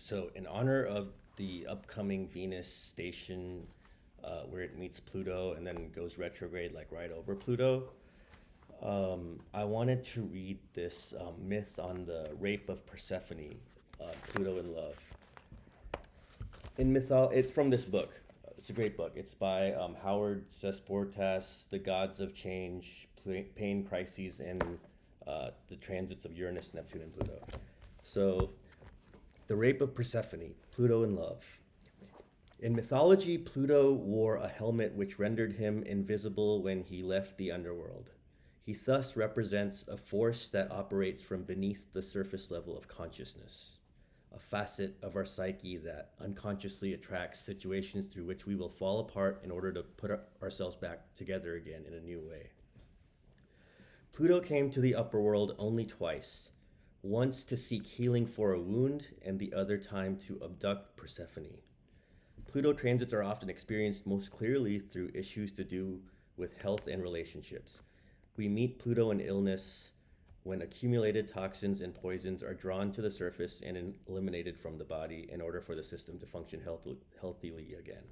So, in honor of the upcoming Venus station, where it meets Pluto and then goes retrograde, like right over Pluto, I wanted to read this myth on the Rape of Persephone, Pluto in Love. It's from this book. It's a great book. It's by Howard Sesportas, The Gods of Change, Pain, Crises, and the Transits of Uranus, Neptune, and Pluto. So, the Rape of Persephone, Pluto in Love. In mythology, Pluto wore a helmet which rendered him invisible when he left the underworld. He thus represents a force that operates from beneath the surface level of consciousness, a facet of our psyche that unconsciously attracts situations through which we will fall apart in order to put ourselves back together again in a new way. Pluto came to the upper world only twice, once to seek healing for a wound, and the other time to abduct Persephone. Pluto transits are often experienced most clearly through issues to do with health and relationships. We meet Pluto in illness when accumulated toxins and poisons are drawn to the surface and eliminated from the body in order for the system to function healthily again.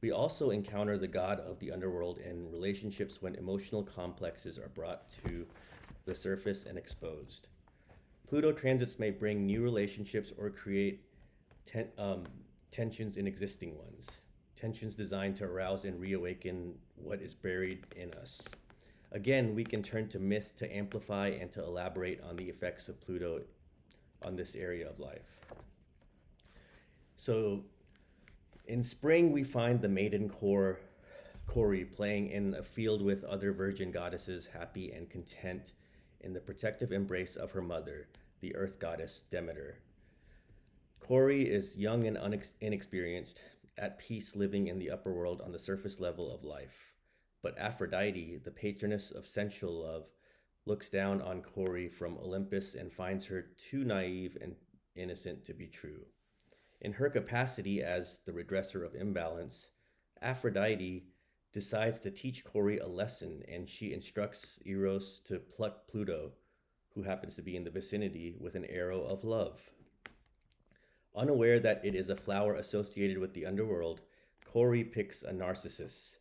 We also encounter the god of the underworld in relationships when emotional complexes are brought to the surface and exposed. Pluto transits may bring new relationships or create tensions in existing ones, tensions designed to arouse and reawaken what is buried in us. Again, we can turn to myth to amplify and to elaborate on the effects of Pluto on this area of life. So, in spring, we find the maiden Kori playing in a field with other virgin goddesses, happy and content in the protective embrace of her mother, the earth goddess Demeter. Kori is young and inexperienced, at peace living in the upper world on the surface level of life. But Aphrodite, the patroness of sensual love, looks down on Kori from Olympus and finds her too naive and innocent to be true. In her capacity as the redresser of imbalance, Aphrodite decides to teach Kori a lesson, and she instructs Eros to pluck Pluto, who happens to be in the vicinity, with an arrow of love. Unaware that it is a flower associated with the underworld, Kori picks a narcissus.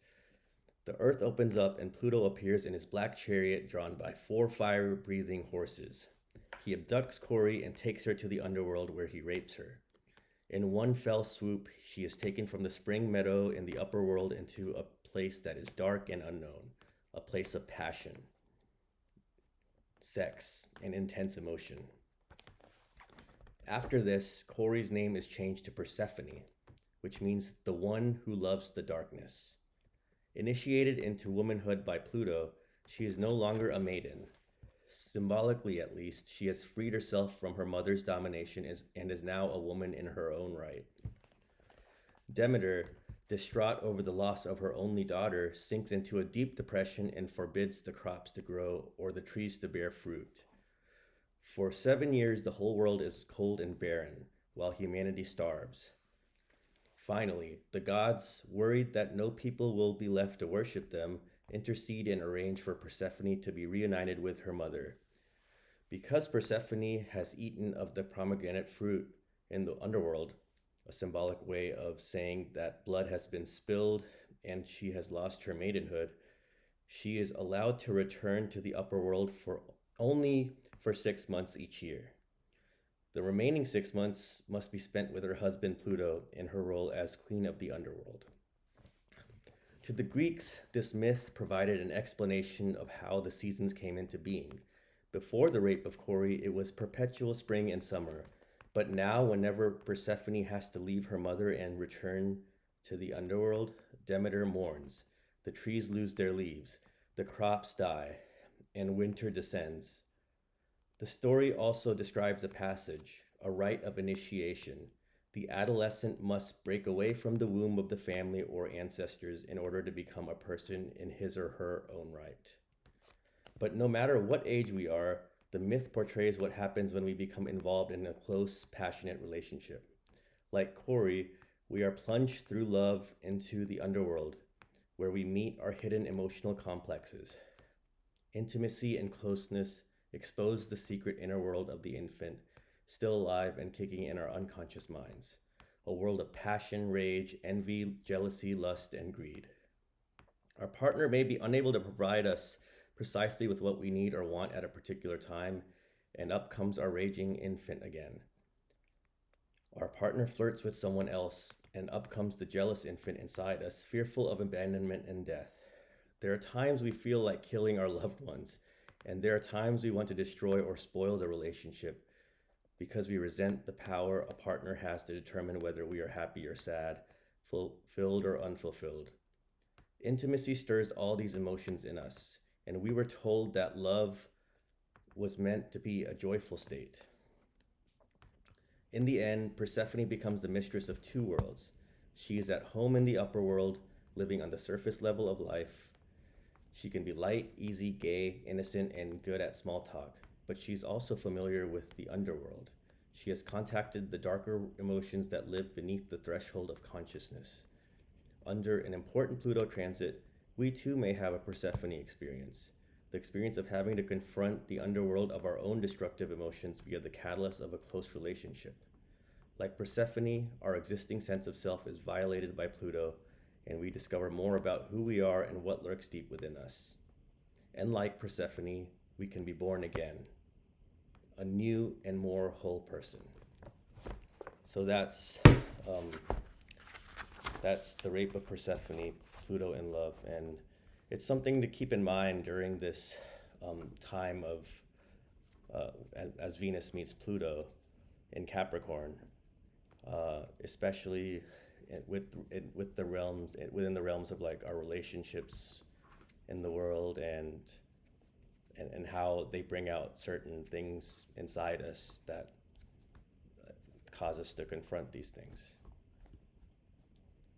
The earth opens up and Pluto appears in his black chariot drawn by 4 fire-breathing horses. He abducts Kori and takes her to the underworld where he rapes her. In one fell swoop, she is taken from the spring meadow in the upper world into a place that is dark and unknown, a place of passion, sex, and intense emotion. After this, Kori's name is changed to Persephone, which means the one who loves the darkness. Initiated into womanhood by Pluto, she is no longer a maiden. Symbolically, at least, she has freed herself from her mother's domination and is now a woman in her own right. Demeter, distraught over the loss of her only daughter, sinks into a deep depression and forbids the crops to grow or the trees to bear fruit. For 7 years, the whole world is cold and barren, while humanity starves. Finally, the gods, worried that no people will be left to worship them, intercede and arrange for Persephone to be reunited with her mother. Because Persephone has eaten of the pomegranate fruit in the underworld, a symbolic way of saying that blood has been spilled and she has lost her maidenhood, she is allowed to return to the upper world only for 6 months each year. The remaining 6 months must be spent with her husband Pluto in her role as queen of the underworld. To the Greeks, this myth provided an explanation of how the seasons came into being. Before the rape of Kori, it was perpetual spring and summer, but now whenever Persephone has to leave her mother and return to the underworld, Demeter mourns. The trees lose their leaves, the crops die, and winter descends. The story also describes a passage, a rite of initiation. The adolescent must break away from the womb of the family or ancestors in order to become a person in his or her own right. But no matter what age we are, the myth portrays what happens when we become involved in a close, passionate relationship. Like Kori, we are plunged through love into the underworld, where we meet our hidden emotional complexes. Intimacy and closeness expose the secret inner world of the infant, still alive and kicking in our unconscious minds. A world of passion, rage, envy, jealousy, lust, and greed. Our partner may be unable to provide us precisely with what we need or want at a particular time, and up comes our raging infant again. Our partner flirts with someone else, and up comes the jealous infant inside us, fearful of abandonment and death. There are times we feel like killing our loved ones, and there are times we want to destroy or spoil the relationship because we resent the power a partner has to determine whether we are happy or sad, fulfilled or unfulfilled. Intimacy stirs all these emotions in us, and we were told that love was meant to be a joyful state. In the end, Persephone becomes the mistress of two worlds. She is at home in the upper world, living on the surface level of life. She can be light, easy, gay, innocent, and good at small talk, but she's also familiar with the underworld. She has contacted the darker emotions that live beneath the threshold of consciousness. Under an important Pluto transit, we too may have a Persephone experience, the experience of having to confront the underworld of our own destructive emotions via the catalyst of a close relationship. Like Persephone, our existing sense of self is violated by Pluto, and we discover more about who we are and what lurks deep within us. And like Persephone, we can be born again, a new and more whole person. So that's the Rape of Persephone, Pluto in Love, and it's something to keep in mind during this time of as Venus meets Pluto in Capricorn, especially with the realms within the realms of like our relationships in the world and how they bring out certain things inside us that cause us to confront these things.